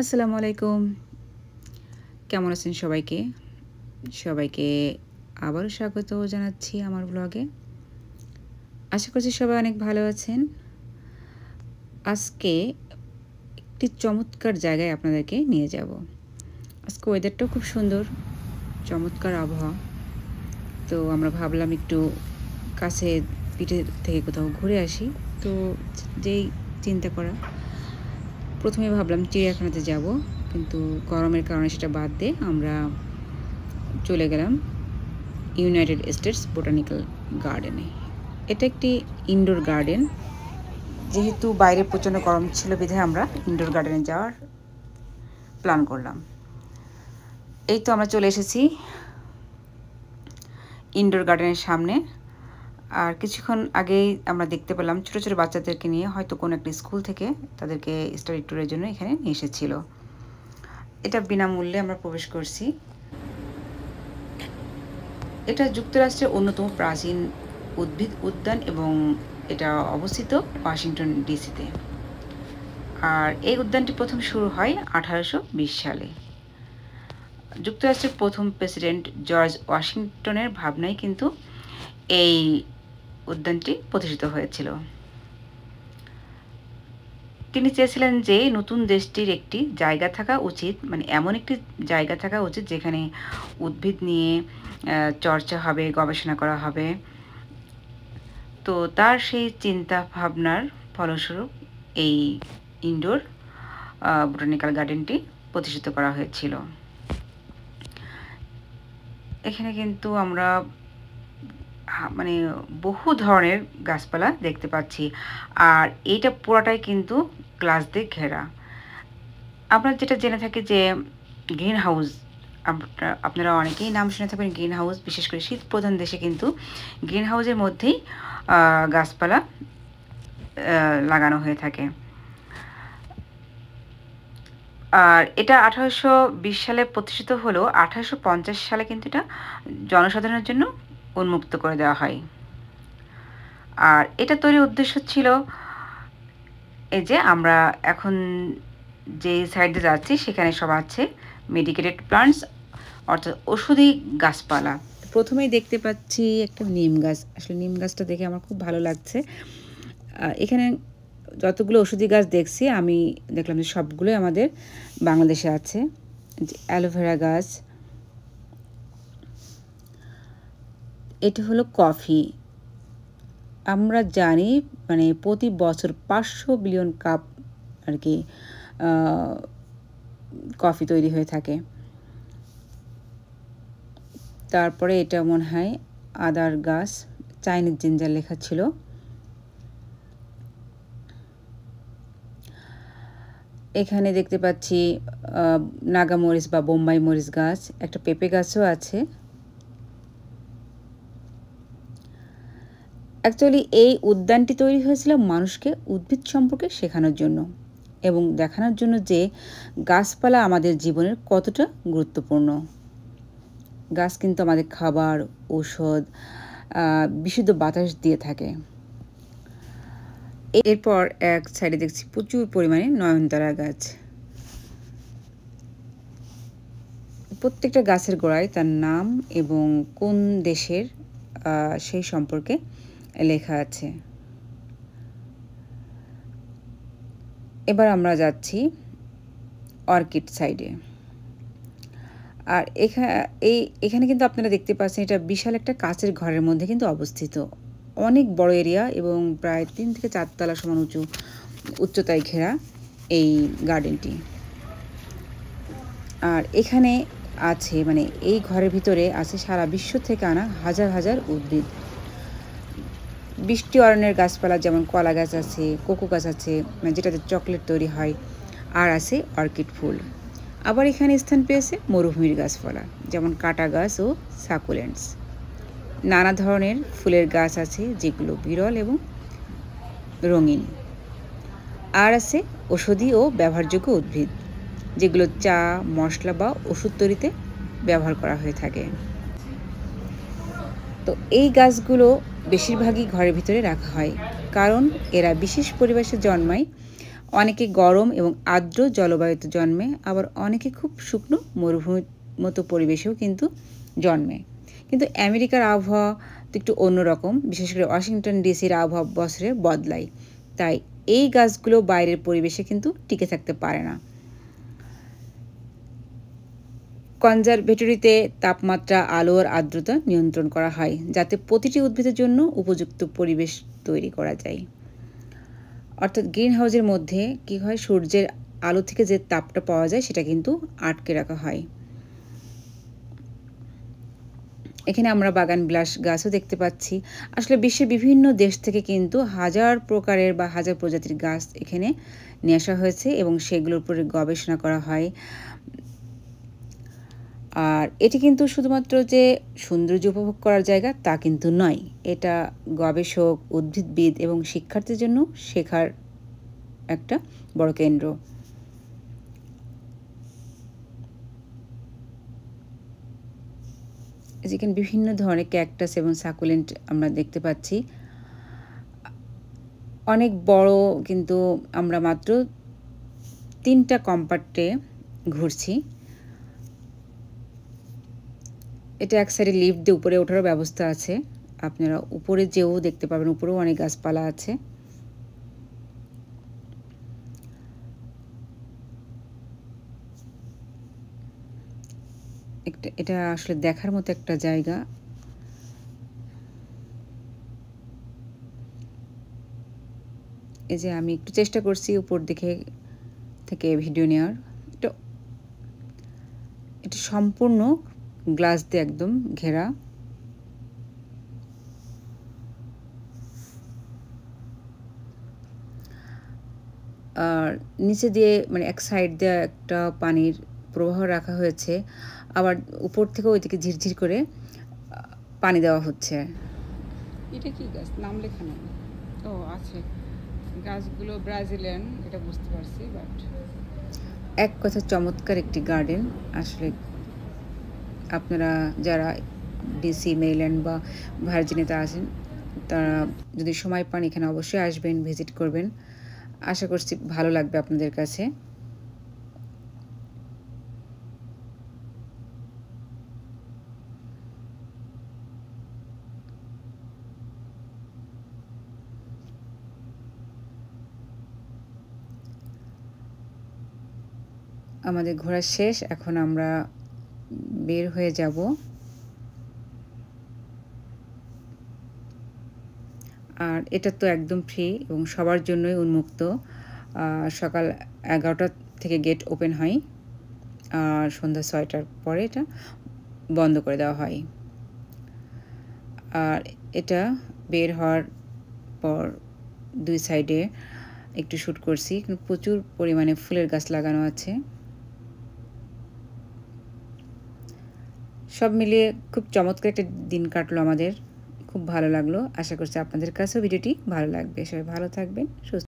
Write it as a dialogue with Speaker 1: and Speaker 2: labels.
Speaker 1: আসসালামু আলাইকুম। কেমন আছেন সবাইকে? সবাইকে আবারও স্বাগত জানাচ্ছি আমার ব্লগে। আশা করছি সবাই অনেক ভালো আছেন। আজকে একটি চমৎকার জায়গায় আপনাদেরকে নিয়ে যাব। আজকে ওয়েদারটাও খুব সুন্দর, চমৎকার আবহাওয়া। তো আমরা ভাবলাম একটু কাছে পিঠে থেকে কোথাও ঘুরে আসি। তো যেই চিন্তা করা, প্রথমে ভাবলাম চিড়িয়াখানাতে যাব, কিন্তু গরমের কারণে সেটা বাদ দিয়ে আমরা চলে গেলাম ইউনাইটেড স্টেটস বোটানিক্যাল গার্ডেনে। এটা একটি ইনডোর গার্ডেন। যেহেতু বাইরে প্রচণ্ড গরম ছিল বিধায় আমরা ইনডোর গার্ডেনে যাওয়ার প্ল্যান করলাম। এই তো আমরা চলে এসেছি ইনডোর গার্ডেনের সামনে। আর কিছুক্ষণ আগেই আমরা দেখতে পেলাম ছোটো ছোটো বাচ্চাদেরকে নিয়ে হয়তো কোনো একটা স্কুল থেকে তাদেরকে স্টাডি ট্যুরের জন্য এখানে নিয়ে এসেছিল। এটা বিনামূল্যে আমরা প্রবেশ করছি। এটা যুক্তরাষ্ট্রের অন্যতম প্রাচীন উদ্ভিদ উদ্যান এবং এটা অবস্থিত ওয়াশিংটন ডিসিতে। আর এই উদ্যানটি প্রথম শুরু হয় 1820 সালে। যুক্তরাষ্ট্রের প্রথম প্রেসিডেন্ট জর্জ ওয়াশিংটনের ভাবনায় কিন্তু এই উদ্যানটি প্রতিষ্ঠিত হয়েছিল। তিনি চেয়েছিলেন যে নতুন দেশটির একটি জায়গা থাকা উচিত, মানে এমন একটি জায়গা থাকা উচিত যেখানে উদ্ভিদ নিয়ে চর্চা হবে, গবেষণা করা হবে। তো তার সেই চিন্তা ভাবনার ফলস্বরূপ এই ইনডোর বোটানিক্যাল গার্ডেনটি প্রতিষ্ঠিত করা হয়েছিল। এখানে কিন্তু আমরা মানে বহু ধরনের গাছপালা দেখতে পাচ্ছি। আর এইটা পুরাটাই কিন্তু গ্লাস দিয়ে ঘেরা। আমরা যেটা জেনে থাকি যে গ্রিন হাউস, আপনারা অনেকেই নাম শুনে থাকবেন গ্রিন হাউস। বিশেষ করে শীত প্রধান দেশে কিন্তু গ্রিন হাউসের মধ্যেই গাছপালা লাগানো হয়ে থাকে। আর এটা 1820 সালে প্রতিষ্ঠিত হলেও 1850 সালে কিন্তু এটা জনসাধারণের জন্য উন্মুক্ত করে দেওয়া হয়। আর এটা তৈরির উদ্দেশ্য ছিল এই যে আমরা এখন যে সাইডে যাচ্ছি সেখানে সব আছে মেডিকেটেড প্লান্টস, অর্থাৎ ওষুধি গাছপালা। প্রথমেই দেখতে পাচ্ছি একটা নিম গাছ। আসলে নিম গাছটা দেখে আমার খুব ভালো লাগছে। এখানে যতগুলো ওষুধি গাছ দেখছি আমি দেখলাম যে সবগুলোই আমাদের বাংলাদেশে আছে। অ্যালোভেরা গাছ, এটা হলো কফি। আমরা জানি মানে প্রতি বছর 500 বিলিয়ন কাপ আর কি কফি তৈরি হয়ে থাকে। তারপরে এটা মনে হয় আদার গাছ, চাইনিজ জিঞ্জার লেখা ছিল। এখানে দেখতে পাচ্ছি নাগা মরিচ বা বোম্বাই মরিচ গাছ, একটা পেঁপে গাছও আছে। অ্যাকচুয়ালি এই উদ্যানটি তৈরি হয়েছিল মানুষকে উদ্ভিদ সম্পর্কে শেখানোর জন্য এবং দেখানোর জন্য যে গাছপালা আমাদের জীবনের কতটা গুরুত্বপূর্ণ। গাছ কিন্তু আমাদের খাবার, ঔষধ, বিশুদ্ধ বাতাস দিয়ে থাকে। এরপর এক সাইডে দেখছি প্রচুর পরিমাণে নয়নতারা গাছ। প্রত্যেকটা গাছের গোড়ায় তার নাম এবং কোন দেশের সেই সম্পর্কে লেখা আছে। এবার আমরা যাচ্ছি অর্কিড সাইডে। আর এখানে কিন্তু আপনারা দেখতে পাচ্ছেন এটা বিশাল একটা কাচের ঘরের মধ্যে কিন্তু অবস্থিত। অনেক বড় এরিয়া এবং প্রায় 3 থেকে 4 তলা সমান উচ্চতায় ঘেরা এই গার্ডেনটি। আর এখানে আছে মানে এই ঘরের ভিতরে আছে সারা বিশ্ব থেকে আনা হাজার হাজার উদ্ভিদ। বৃষ্টি অরণ্যের গাছপালা যেমন কলা গাছ আছে, কোকো গাছ আছে, যেটাতে চকলেট তৈরি হয়, আর আছে অর্কিড ফুল। আবার এখানে স্থান পেয়েছে মরুভূমির গাছপালা যেমন কাটা গাছ ও সাকুলেন্টস। নানা ধরনের ফুলের গাছ আছে যেগুলো বিরল এবং রঙিন। আর আছে ঔষধি ও ব্যবহারযোগ্য উদ্ভিদ যেগুলো চা, মশলা বা ওষুধ তৈরিতে ব্যবহার করা হয়ে থাকে। তো এই গাছগুলো বেশিরভাগই ঘরের ভিতরে রাখা হয়, কারণ এরা বিশেষ পরিবেশে জন্মায় অনেকে গরম এবং আর্দ্র জলবায়ুতে জন্মে, আবার অনেকে খুব শুকনো মরুভূমির মতো পরিবেশেও কিন্তু জন্মে। কিন্তু আমেরিকার আবহাওয়া তো একটু অন্যরকম, বিশেষ করে ওয়াশিংটন ডিসির আবহাওয়া বছরে বদলায়, তাই এই গাছগুলো বাইরের পরিবেশে কিন্তু টিকে থাকতে পারে না। কনজারভেটরিতে তাপমাত্রা, আলো আর আর্দ্রতা নিয়ন্ত্রণ করা হয়, যাতে প্রতিটি উদ্ভিদের জন্য উপযুক্ত পরিবেশ তৈরি করা যায়। অর্থাৎ গ্রিন হাউসের মধ্যে কি হয়, সূর্যের আলো থেকে যে তাপটা পাওয়া যায় সেটা কিন্তু আটকে রাখা হয়। এখানে আমরা বাগান বিলাস গাছও দেখতে পাচ্ছি। আসলে বিশ্বের বিভিন্ন দেশ থেকে কিন্তু হাজার প্রকারের বা হাজার প্রজাতির গাছ এখানে নিয়ে আসা হয়েছে এবং সেগুলোর উপরে গবেষণা করা হয়। আর এটি কিন্তু শুধুমাত্র যে সৌন্দর্য উপভোগ করার জায়গা তা কিন্তু নয়, এটা গবেষক, উদ্ভিদবিদ এবং শিক্ষার্থীর জন্য শেখার একটা বড় কেন্দ্র। যেখানে বিভিন্ন ধরনের ক্যাকটাস এবং সাকুলেন্ট আমরা দেখতে পাচ্ছি। অনেক বড়, কিন্তু আমরা মাত্র 3টা কম্পার্টে ঘুরছি। এটা এক সাইডে লিফট দিয়ে উপরে ওঠারও ব্যবস্থা আছে, আপনারা উপরে যেও দেখতে পাবেন, উপরেও অনেক গাছপালা আছে। এটা আসলে দেখার মতো একটা জায়গা। এই যে আমি একটু চেষ্টা করছি উপর দিকে থেকে ভিডিও নেওয়ার। এটা সম্পূর্ণ গ্লাস দিয়ে একদম ঘেরা। আর নিচে দিয়ে মানে এক সাইড দিয়ে একটা পানির প্রবাহ রাখা হয়েছে, আবার উপর থেকে ওইদিকে ঝিরঝির করে পানি দেওয়া হচ্ছে।
Speaker 2: এটা কি গাছ, নাম লেখা নেই। ও আছে, গাছগুলো ব্রাজিলিয়ান, এটা বুঝতে পারছি, বাট
Speaker 1: এক কথা চমৎকার একটি গার্ডেন। আসলে আপনারা যারা ডিসি, মেরিল্যান্ড বা ভার্জিনিয়াতে আছেন, তারা যদি সময় পান এখানে অবশ্যই আসবেন, ভিজিট করবেন। আশা করছি ভালো লাগবে আপনাদের কাছে। আমাদের ঘোরা শেষ, এখন আমরা বের হয়ে যাব। আর এটা তো একদম ফ্রি এবং সবার জন্যই উন্মুক্ত। সকাল 11টা থেকে গেট ওপেন হয়, আর সন্ধ্যা 6টার পরে এটা বন্ধ করে দেওয়া হয়। আর এটা বের হওয়ার পর 2 সাইডে একটু শ্যুট করছি, প্রচুর পরিমাণে ফুলের গাছ লাগানো আছে। সব মিলিয়ে খুব চমৎকার একটা দিন কাটলো আমাদের, খুব ভালো লাগলো। আশা করছি আপনাদের কাছেও ভিডিওটি ভালো লাগবে। সবাই ভালো থাকবেন, সুস্থ